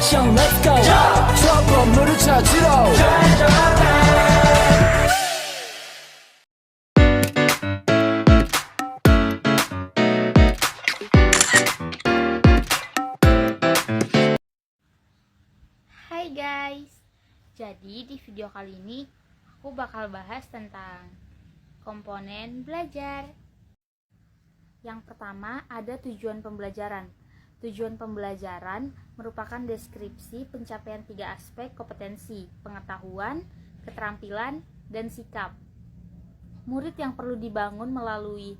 액션 let's go 저 건물을 찾으러 Hai guys, jadi di video kali ini aku bakal bahas tentang komponen belajar. Yang pertama ada tujuan pembelajaran. Tujuan pembelajaran merupakan deskripsi pencapaian 3 aspek kompetensi, pengetahuan, keterampilan, dan sikap. Murid yang perlu dibangun melalui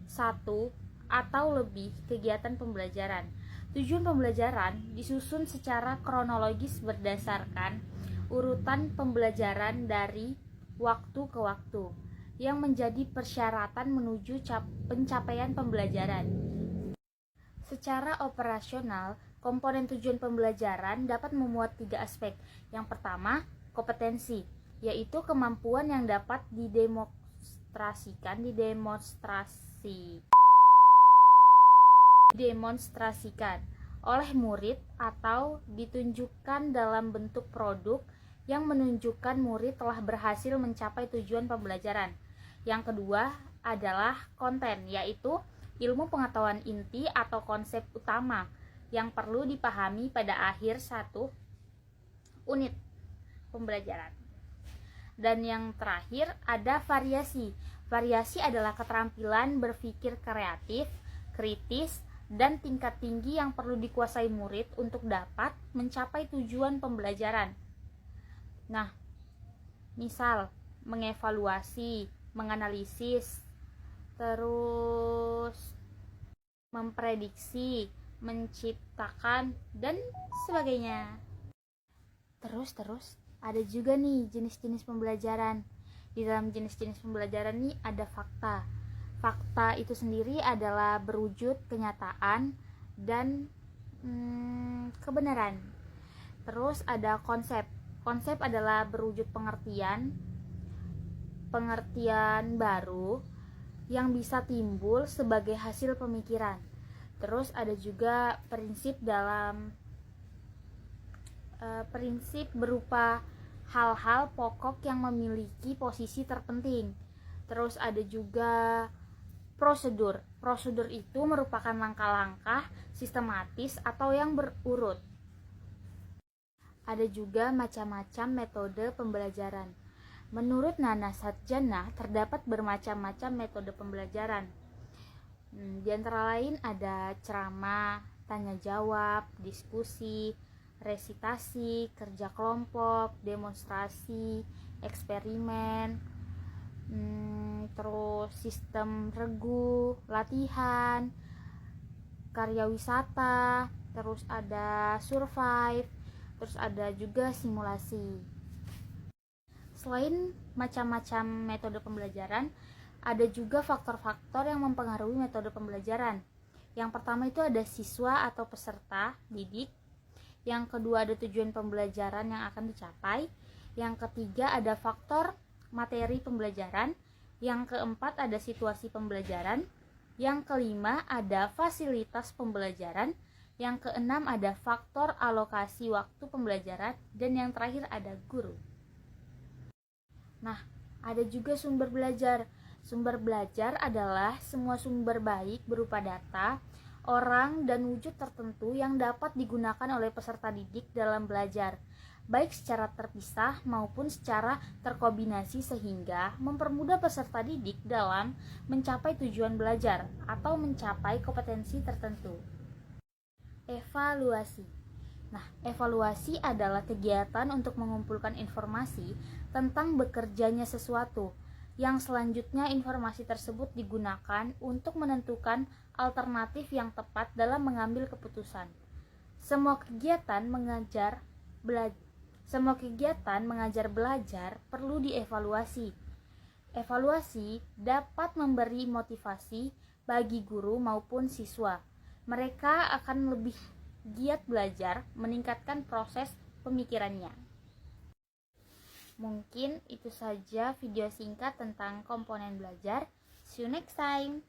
satu atau lebih kegiatan pembelajaran. Tujuan pembelajaran disusun secara kronologis berdasarkan urutan pembelajaran dari waktu ke waktu yang menjadi persyaratan menuju pencapaian pembelajaran. Secara operasional, komponen tujuan pembelajaran dapat memuat 3 aspek. Yang pertama, kompetensi, yaitu kemampuan yang dapat didemonstrasikan oleh murid atau ditunjukkan dalam bentuk produk yang menunjukkan murid telah berhasil mencapai tujuan pembelajaran. Yang kedua adalah konten, yaitu ilmu pengetahuan inti atau konsep utama yang perlu dipahami pada akhir satu unit pembelajaran. Dan yang terakhir ada variasi. Variasi adalah keterampilan berpikir kreatif, kritis, dan tingkat tinggi yang perlu dikuasai murid untuk dapat mencapai tujuan pembelajaran. Nah, misal mengevaluasi, menganalisis, terus memprediksi, menciptakan, dan sebagainya. Terus ada juga nih jenis-jenis pembelajaran. Di dalam jenis-jenis pembelajaran nih ada fakta. Fakta itu sendiri adalah berwujud kenyataan dan kebenaran. Terus ada konsep. Konsep adalah berwujud pengertian baru yang bisa timbul sebagai hasil pemikiran. Terus ada juga prinsip berupa hal-hal pokok yang memiliki posisi terpenting. Terus ada juga prosedur. Prosedur itu merupakan langkah-langkah sistematis atau yang berurut. Ada juga macam-macam metode pembelajaran. Menurut Nana Satjana, terdapat bermacam-macam metode pembelajaran. Di antara lain ada ceramah, tanya jawab, diskusi, resitasi, kerja kelompok, demonstrasi, eksperimen, terus sistem regu, latihan, karya wisata, terus ada survive, terus ada juga simulasi. Selain macam-macam metode pembelajaran, ada juga faktor-faktor yang mempengaruhi metode pembelajaran. Yang pertama itu ada siswa atau peserta didik. Yang kedua ada tujuan pembelajaran yang akan dicapai. Yang ketiga ada faktor materi pembelajaran. Yang keempat ada situasi pembelajaran. Yang kelima ada fasilitas pembelajaran. Yang keenam ada faktor alokasi waktu pembelajaran. Dan yang terakhir ada guru. Nah, ada juga sumber belajar. Sumber belajar adalah semua sumber baik berupa data, orang, dan wujud tertentu yang dapat digunakan oleh peserta didik dalam belajar, baik secara terpisah maupun secara terkombinasi sehingga mempermudah peserta didik dalam mencapai tujuan belajar atau mencapai kompetensi tertentu. Evaluasi. Nah, evaluasi adalah kegiatan untuk mengumpulkan informasi tentang bekerjanya sesuatu, yang selanjutnya informasi tersebut digunakan untuk menentukan alternatif yang tepat dalam mengambil keputusan. Semua kegiatan mengajar belajar perlu dievaluasi. Evaluasi dapat memberi motivasi bagi guru maupun siswa. Mereka akan lebih giat belajar, meningkatkan proses pemikirannya. Mungkin itu saja video singkat tentang komponen belajar. See you next time.